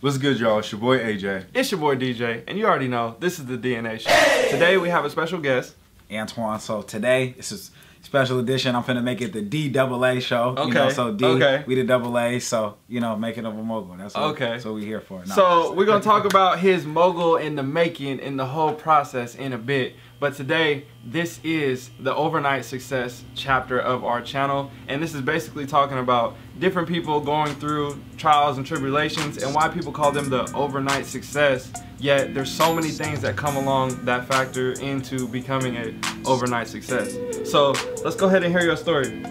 What's good, y'all? It's your boy AJ. It's your boy DJ, and you already know this is the DNA Show. Today we have a special guest, Antoine. So today, this is a special edition. I'm finna make it the D-double-A show. Okay. You know, so D, okay. we the double A, so, you know, making of a mogul. That's what, okay. That's what we here for. No, so we're gonna talk about his mogul in the making and the whole process in a bit. But today, this is the overnight success chapter of our channel. And this is basically talking about different people going through trials and tribulations and why people call them the overnight success. Yet there's so many things that come along that factor into becoming an overnight success. So let's go ahead and hear your story.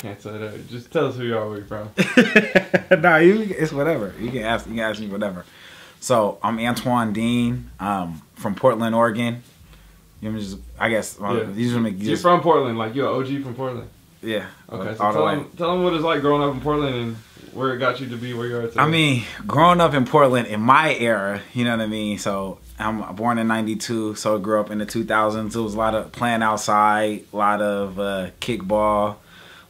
Can't say that. Just tell us who you are, where you're from. Nah, it's whatever. You can ask me whatever. So I'm Antoine Dean, from Portland, Oregon. You know, I guess you're from Portland, like you're an OG from Portland. Yeah. Okay. So tell them what it's like growing up in Portland and where it got you to be where you are today. I mean, growing up in Portland in my era, you know what I mean. So I'm born in '92, so I grew up in the 2000s. It was a lot of playing outside, a lot of kickball.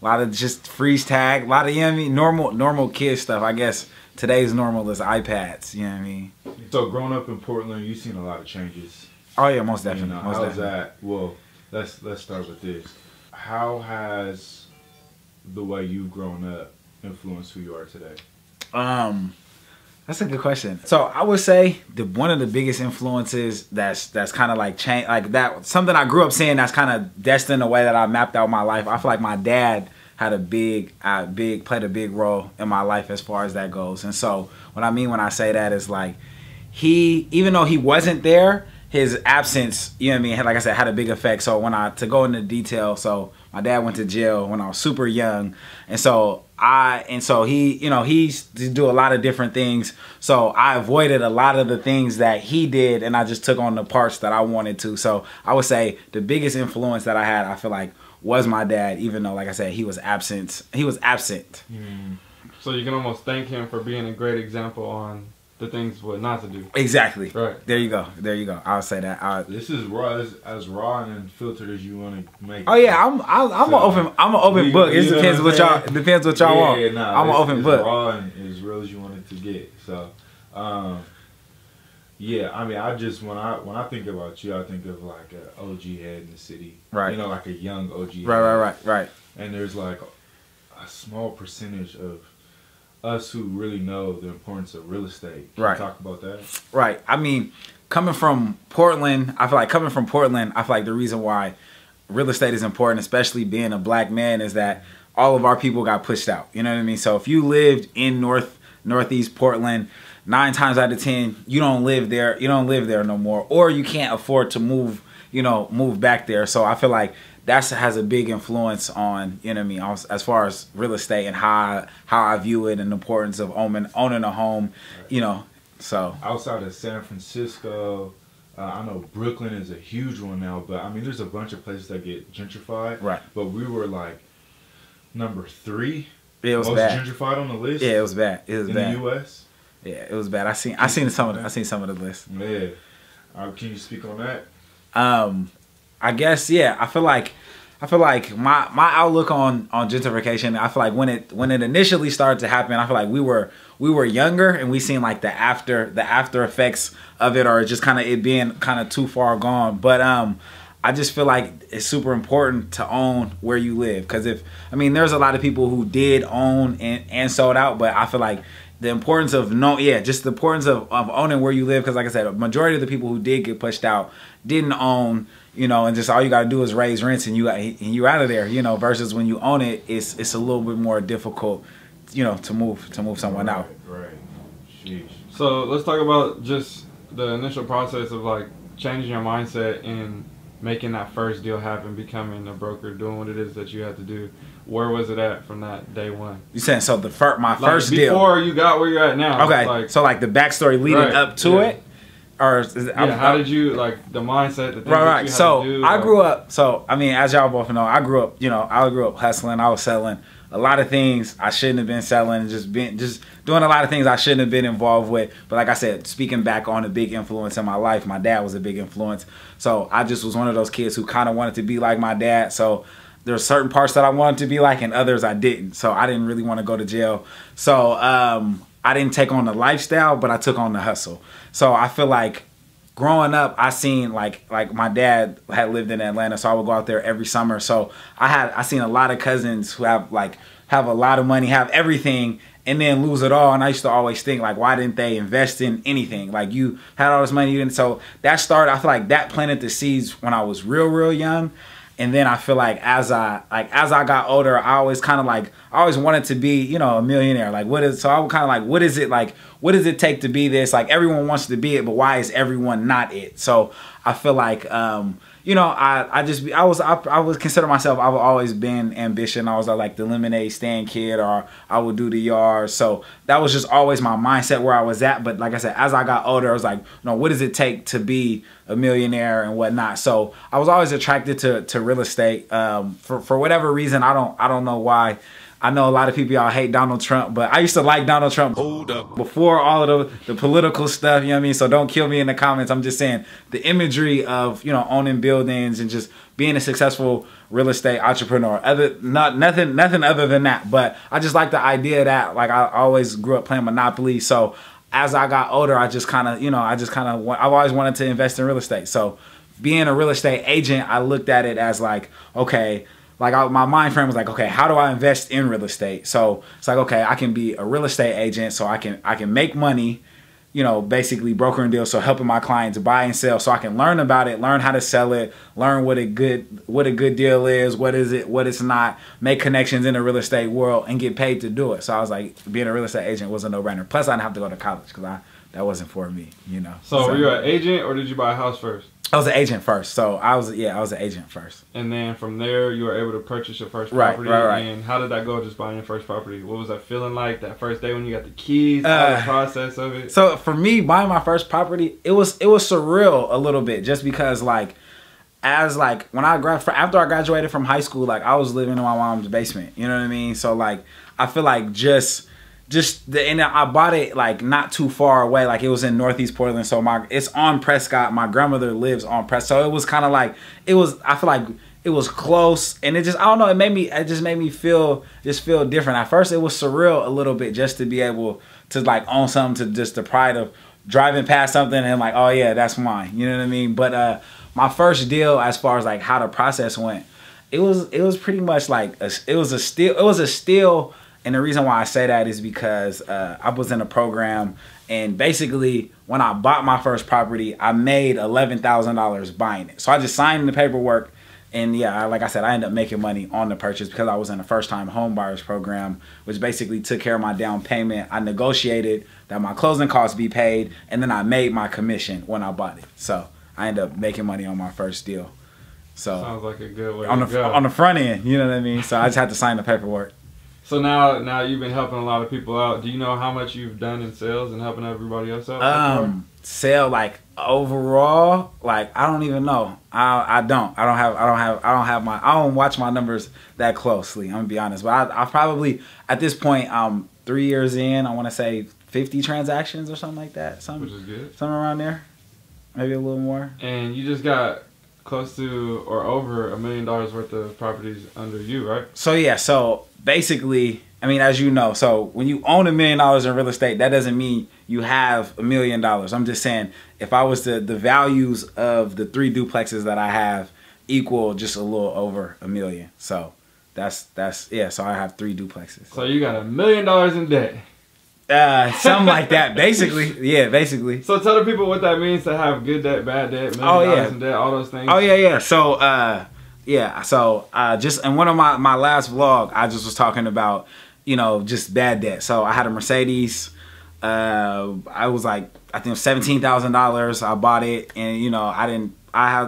A lot of just freeze tag, a lot of, you know what I mean, normal kid stuff. I guess today's normal is iPads, you know what I mean? So growing up in Portland, you've seen a lot of changes. Oh yeah, most definitely. You know, how's that? Well, let's start with this. How has the way you've grown up influenced who you are today? That's a good question. So I would say one of the biggest influences that's kind of like change, like that, something I grew up seeing that's kind of destined the way that I mapped out my life. I feel like my dad had played a big role in my life as far as that goes. And so what I mean when I say that is like even though he wasn't there, his absence, you know what I mean, like I said, had a big effect. So to go into detail, so my dad went to jail when I was super young, and so he, you know, he used to do a lot of different things. So I avoided a lot of the things that he did, and I just took on the parts that I wanted to. So I would say the biggest influence that I had, I feel like, was my dad, even though, like I said, he was absent. So you can almost thank him for being a great example on the things what not to do. Exactly. Right. There you go. I would say that. This is raw, as raw and filtered as you want to make it. Oh yeah, I'm an open book. It depends what y'all. Depends what y'all want. Yeah, nah, I'm an open book. Raw and as real as you want it to get. So, yeah. I mean, when I think about you, I think of like an OG head in the city. Right. You know, like a young OG. Right. And there's like a small percentage of us who really know the importance of real estate. Can you talk about that? Right. I mean, coming from Portland, I feel like the reason why real estate is important, especially being a black man, is that all of our people got pushed out. You know what I mean? So if you lived in Northeast Portland, 9 times out of 10, you don't live there. You don't live there no more, or you can't afford to move back there. So I feel like that has a big influence on, you know what I mean, as far as real estate and how I view it and the importance of owning a home, you know. So outside of San Francisco, I know Brooklyn is a huge one now, but I mean, there's a bunch of places that get gentrified. Right. But we were like number 3. It was most bad. Gentrified on the list. Yeah, it was bad. It was in bad. the U.S. Yeah, it was bad. I seen some of the list. Yeah. Can you speak on that? I guess, yeah. I feel like my outlook on gentrification, I feel like when it initially started to happen, I feel like we were younger and we seen like the after effects of it, or just kind of it being kind of too far gone. But I just feel like it's super important to own where you live, because there's a lot of people who did own and sold out, but I feel like the importance of the importance of owning where you live, because like I said, a majority of the people who did get pushed out didn't own, you know, and just all you got to do is raise rents and you're out of there, you know, versus when you own it, it's a little bit more difficult, you know, to move someone out. Right. Sheesh. So let's talk about just the initial process of like changing your mindset and making that first deal happen, becoming a broker, doing what it is that you had to do. Where was it at from that day one? You saying so my first deal before you got where you're at now? Okay, so like the backstory leading up to it, or how did you like the mindset? The things that you had so to do, I grew up. So I mean, as y'all both know, I grew up hustling. I was selling a lot of things I shouldn't have been selling, just doing a lot of things I shouldn't have been involved with. But like I said, speaking back on a big influence in my life, my dad was a big influence. So I just was one of those kids who kind of wanted to be like my dad. So there were certain parts that I wanted to be like, and others I didn't. So I didn't really want to go to jail. So I didn't take on the lifestyle, but I took on the hustle. So I feel like growing up, I seen like my dad had lived in Atlanta, so I would go out there every summer. So I seen a lot of cousins who have a lot of money, have everything, and then lose it all. And I used to always think, like, why didn't they invest in anything? Like, you had all this money, you didn't. So that started, I feel like that planted the seeds when I was real young. And then I feel like as I got older, I always kind of like, I always wanted to be, you know, a millionaire. Like, so I would kind of like, what is it like, what does it take to be this? Like, everyone wants to be it, but why is everyone not it? So I feel like, you know, I would consider myself, I've always been ambition. I was like the lemonade stand kid, or I would do the yard. So that was just always my mindset where I was at. But like I said, as I got older, I was like, you know, what does it take to be a millionaire and whatnot? So I was always attracted to real estate. For whatever reason, I don't know why. I know a lot of people, y'all hate Donald Trump, but I used to like Donald Trump before all of the political stuff, you know what I mean? So don't kill me in the comments. I'm just saying the imagery of, you know, owning buildings and just being a successful real estate entrepreneur. Nothing other than that. But I just like the idea that, like, I always grew up playing Monopoly. So as I got older, I just kind of, you know, I've always wanted to invest in real estate. So being a real estate agent, I looked at it as like, okay, like my mind frame was like, okay, how do I invest in real estate? So it's like, okay, I can be a real estate agent, so I can make money, you know, basically brokering deals, so helping my clients buy and sell, so I can learn about it, learn how to sell it, learn what a good deal is, what is it, what it's not, make connections in the real estate world, and get paid to do it. So I was like, being a real estate agent was a no-brainer. Plus, I didn't have to go to college because that wasn't for me, you know. So were you an agent, or did you buy a house first? I was an agent first. So I was an agent first. And then from there, you were able to purchase your first property. Right. And how did that go, just buying your first property? What was that feeling like that first day when you got the keys, all the process of it? So for me, buying my first property, it was surreal a little bit, just because like, after I graduated from high school, like, I was living in my mom's basement. You know what I mean? So like, I feel like and I bought it like not too far away. Like, it was in Northeast Portland, so it's on Prescott. My grandmother lives on Prescott, so it was kind of like, I feel like it was close, and it just, I don't know, it just made me feel different. At first, it was surreal a little bit, just to be able to like own something, to just the pride of driving past something and like, oh yeah, that's mine. You know what I mean? But my first deal, as far as like how the process went, it was pretty much like it was a steal. And the reason why I say that is because I was in a program, and basically when I bought my first property, I made $11,000 buying it. So I just signed the paperwork, and yeah, like I said, I ended up making money on the purchase because I was in a first-time home buyers program, which basically took care of my down payment. I negotiated that my closing costs be paid, and then I made my commission when I bought it. So I ended up making money on my first deal. So sounds like a good way to go. On the front end, you know what I mean? So I just had to sign the paperwork. So now you've been helping a lot of people out. Do you know how much you've done in sales and helping everybody else out? Sale, like, overall, like, I don't even know. I don't watch my numbers that closely, I'm gonna be honest. But I probably, at this point, 3 years in, I want to say 50 transactions or something like that. Which is good. Something around there, maybe a little more. And you just got close to or over $1 million worth of properties under you, right? So yeah, so basically, I mean, as you know, so when you own $1 million in real estate, that doesn't mean you have $1 million. I'm just saying, if I was the values of the 3 duplexes that I have equal just a little over $1 million. So that's yeah. So I have 3 duplexes. So you got $1 million in debt. Something like that, basically. Yeah, basically. So tell the people what that means to have good debt, bad debt, $1 million in debt, all those things. Oh yeah. So just in one of my last vlog, I just was talking about, you know, just bad debt. So I had a Mercedes. I was like, I think $17,000. I bought it, and you know, I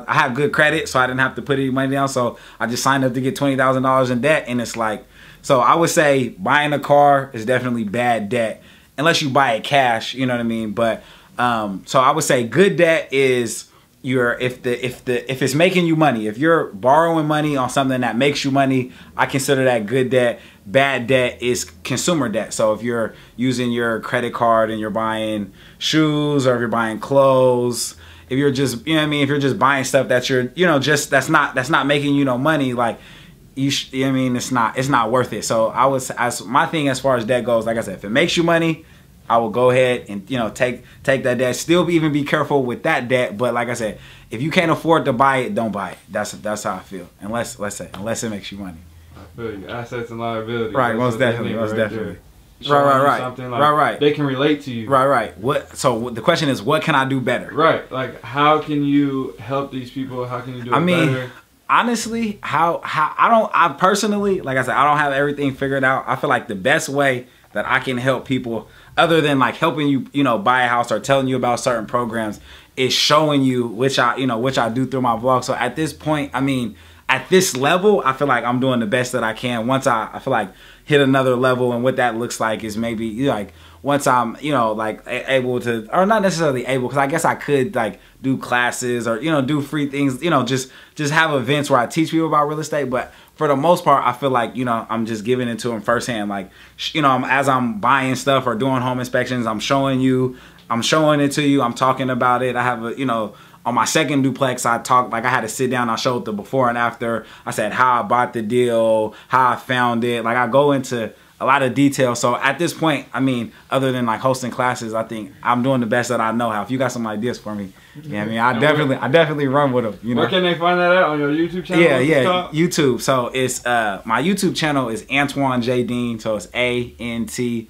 have good credit, so I didn't have to put any money down. So I just signed up to get $20,000 in debt, and it's like, so I would say buying a car is definitely bad debt, unless you buy it cash. You know what I mean? But so I would say good debt is if it's making you money. If you're borrowing money on something that makes you money, I consider that good debt. Bad debt is consumer debt. So if you're using your credit card and you're buying shoes, or if you're buying clothes, if you're just, you know what I mean, if you're just buying stuff that you're, you know, just that's not making you no money, like, I mean, it's not worth it. So as my thing as far as debt goes, like I said, if it makes you money, I will go ahead and, you know, take that debt. Still even be careful with that debt. But like I said, if you can't afford to buy it, don't buy it. That's how I feel. Unless it makes you money. I feel you. Assets and liabilities. Right, most definitely. Right. Something like Right. They can relate to you. Right. So the question is, what can I do better? Right. Like, how can you help these people? How can you do it better? Honestly, I personally, like I said, I don't have everything figured out. I feel like the best way that I can help people, other than like helping you, you know, buy a house or telling you about certain programs, is showing you, which I do through my vlog. So at this point, I mean, at this level, I feel like I'm doing the best that I can. Once I feel like hit another level, and what that looks like is maybe, you know, like once I'm, you know, like able to, or not necessarily able, because I guess I could like do classes or, you know, do free things, you know, just have events where I teach people about real estate. But for the most part, I feel like, you know, I'm just giving it to them firsthand. Like, you know, as I'm buying stuff or doing home inspections, I'm showing it to you. I'm talking about it. I have a, you know, on my second duplex, I talked, like I had to sit down, I showed the before and after. I said how I bought the deal, how I found it. Like, I go into a lot of detail. So at this point, I mean, other than like hosting classes, I think I'm doing the best that I know how. If you got some ideas for me, yeah, I mean, I definitely run with them. You know? Where can they find that at? On your YouTube channel? Yeah, YouTube. So it's my YouTube channel is Antoine J Dean. So it's ANTOINE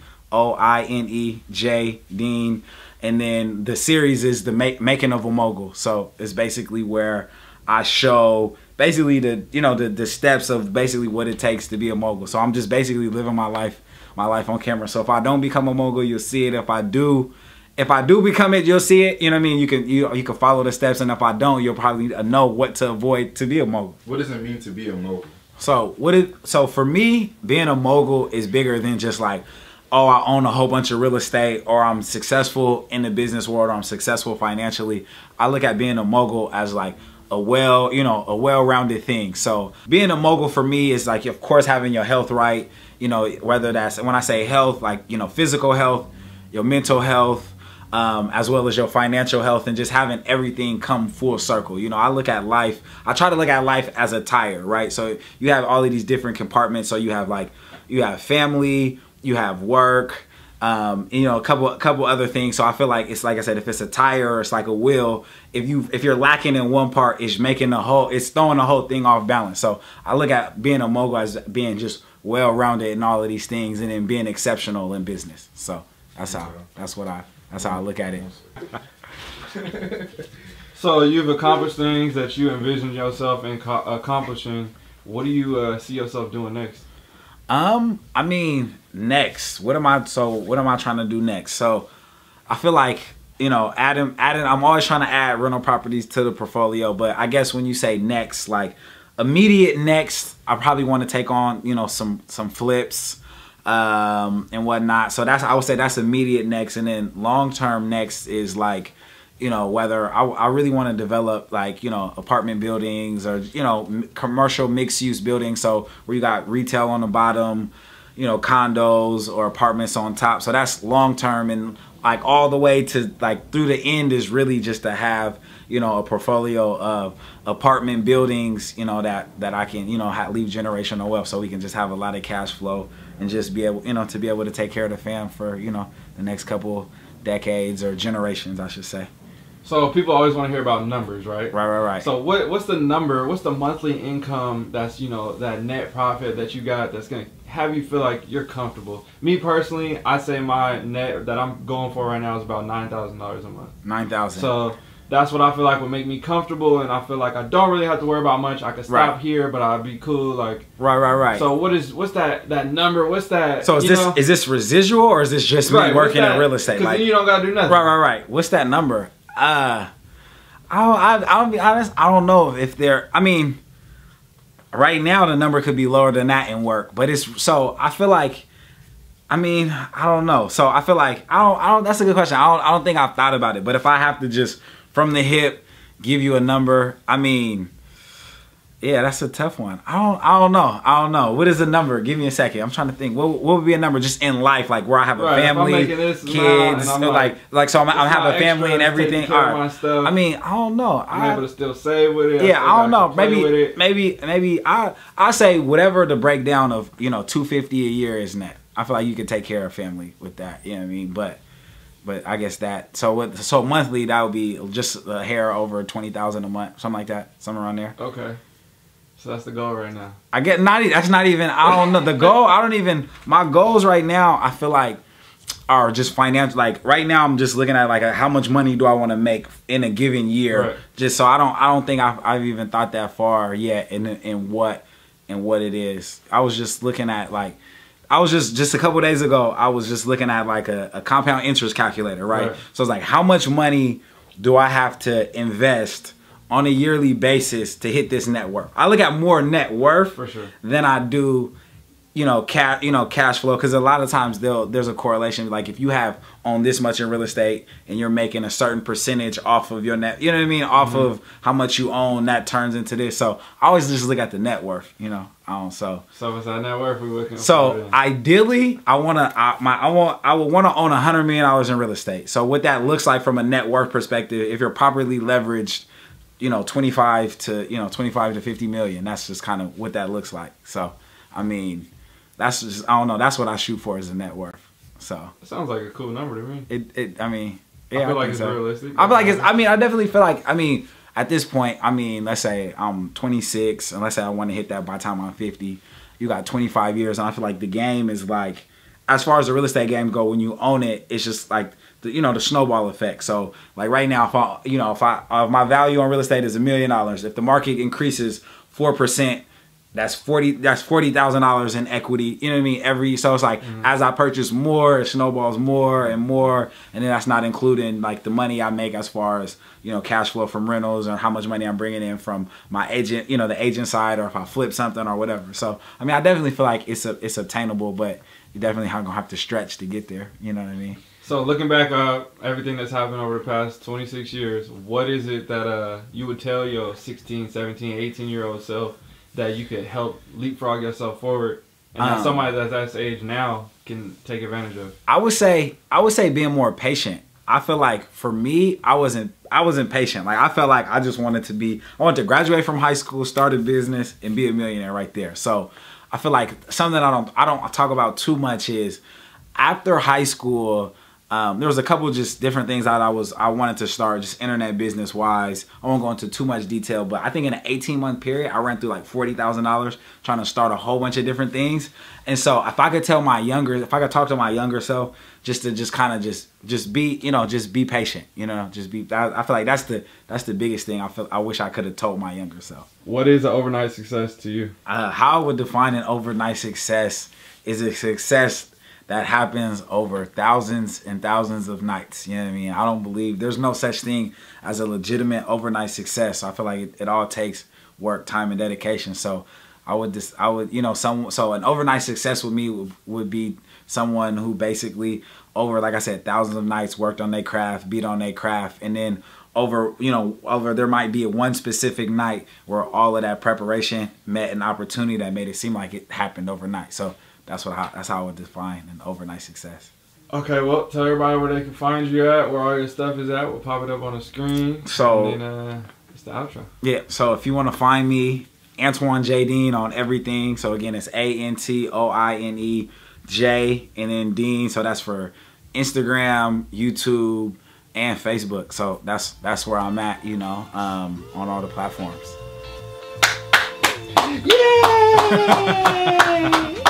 J Dean. And then the series is the making of a mogul. So it's basically where I show basically the steps of basically what it takes to be a mogul. So I'm just basically living my life on camera. So if I don't become a mogul, you'll see it. If I do become it, you'll see it. You know what I mean? You can follow the steps, and if I don't, you'll probably know what to avoid to be a mogul. What does it mean to be a mogul? So for me, being a mogul is bigger than just like, oh, I own a whole bunch of real estate, or I'm successful in the business world, or I'm successful financially. I look at being a mogul as like a well-rounded thing. So being a mogul for me is like, of course, having your health right, you know, whether that's, when I say health, like, you know, physical health, your mental health, as well as your financial health, and just having everything come full circle. You know, I try to look at life as a tire, right? So you have all of these different compartments. So you have family, you have work, you know, a couple other things. So I feel like it's, like I said, if it's a tire or it's like a wheel, if you're lacking in one part, it's throwing the whole thing off balance. So I look at being a mogul as being just well-rounded in all of these things, and then being exceptional in business. So that's how I look at it. So you've accomplished things that you envisioned yourself in accomplishing. What do you see yourself doing next? I mean, next, what am I trying to do next? So I feel like, you know, I'm always trying to add rental properties to the portfolio, but I guess when you say next, like immediate next, I probably want to take on, you know, some flips, and whatnot. So I would say that's immediate next. And then long-term next is like, you know, whether I really want to develop like, you know, apartment buildings or, you know, commercial mixed use buildings. So where you got retail on the bottom, you know, condos or apartments on top. So that's long term, and like all the way to like through the end is really just to have, you know, a portfolio of apartment buildings, you know, that I can, you know, leave generational wealth, so we can just have a lot of cash flow and just be able, you know, to be able to take care of the fam for, you know, the next couple decades or generations, I should say. So people always want to hear about numbers, right? Right. So what's the number? What's the monthly income that's, you know, that net profit that you got that's gonna have you feel like you're comfortable? Me personally, I say my net that I'm going for right now is about $9,000 a month. 9,000. So that's what I feel like would make me comfortable, and I feel like I don't really have to worry about much. I could stop here, but I'd be cool. Like right. So what's that number? What's that? So is this residual, or is this just me working in real estate? Because then you don't gotta do nothing. Right. What's that number? I'll be honest, I don't know if I mean, right now the number could be lower than that in work, but I feel like, I mean, I don't know. So I feel like, I don't, that's a good question. I don't think I've thought about it, but if I have to just from the hip give you a number, I mean, Yeah, that's a tough one. I don't know. What is the number? Give me a second. I'm trying to think. What would be a number just in life, like where I have a family, kids, like so I'm have a family and everything. All right. I mean, I don't know. I'm able to still save with it. Yeah, I don't know. Maybe I say whatever the breakdown of, you know, $250 a year is net. I feel like you could take care of family with that. You know what I mean? But I guess that so monthly that would be just a hair over 20,000 a month, something like that, somewhere around there. Okay. So that's the goal right now. I get that's not even, I don't know the goal. My goals right now, I feel like are just financial. Like right now I'm just looking at like how much money do I want to make in a given year. Right. Just so I don't think I've even thought that far yet in what it is. I was just looking at like, I was just a couple days ago, I was just looking at like a compound interest calculator, right? So it's like, how much money do I have to invest on a yearly basis to hit this net worth? I look at more net worth for sure than I do, cash flow, because a lot of times there's a correlation. Like if you have on this much in real estate and you're making a certain percentage off of your net, you know what I mean, off of how much you own, that turns into this. So I always just look at the net worth, So what's that net worth we looking? So ideally, I would want to own $100 million in real estate. So what that looks like from a net worth perspective, if you're properly leveraged, 25 to 50 million. That's just kind of what that looks like. So I mean, that's just, I don't know. That's what I shoot for as a net worth. So it sounds like a cool number to me. I mean, yeah, I feel like it's realistic. I feel like it's. I definitely feel like. At this point, let's say I'm 26, and let's say I want to hit that by the time I'm 50. You got 25 years, and I feel like the game is like, as far as the real estate game go, when you own it, it's just like the snowball effect. So like right now, if my value on real estate is $1 million, if the market increases 4%. That's $40,000 in equity. You know what I mean? So it's like as I purchase more, it snowballs more and more, and then that's not including like the money I make as far as cash flow from rentals or how much money I'm bringing in from my agent, the agent side, or if I flip something or whatever. So I mean, I definitely feel like it's obtainable, but you definitely gonna have to stretch to get there. You know what I mean? So looking back at everything that's happened over the past 26 years, what is it that you would tell your 16, 17, 18-year-old self that you could help leapfrog yourself forward, and that somebody that's at this age now can take advantage of? I would say being more patient. I feel like for me, I wasn't patient. Like I felt like I wanted to graduate from high school, start a business, and be a millionaire right there. So I feel like something I don't talk about too much is after high school. There was a couple just different things that I wanted to start, just internet business wise. I won't go into too much detail, but I think in an 18-month period, I ran through like $40,000 trying to start a whole bunch of different things. And so if I could talk to my younger self, just be patient, I feel like that's the biggest thing I wish I could have told my younger self. What is an overnight success to you? How I would define an overnight success is a success that happens over thousands and thousands of nights. You know what I mean? I don't believe there's no such thing as a legitimate overnight success. I feel like it all takes work, time, and dedication. So so an overnight success with me would be someone who basically over, like I said, thousands of nights worked on their craft, beat on their craft, and then over there might be one specific night where all of that preparation met an opportunity that made it seem like it happened overnight. So that's how I would define an overnight success. Okay, well, tell everybody where they can find you at, where all your stuff is at. We'll pop it up on the screen. So, and then it's the outro. Yeah, so if you want to find me, Antoine J. Dean on everything. So again, it's ANTOINE J and then Dean. So that's for Instagram, YouTube, and Facebook. So that's where I'm at, on all the platforms. Yay!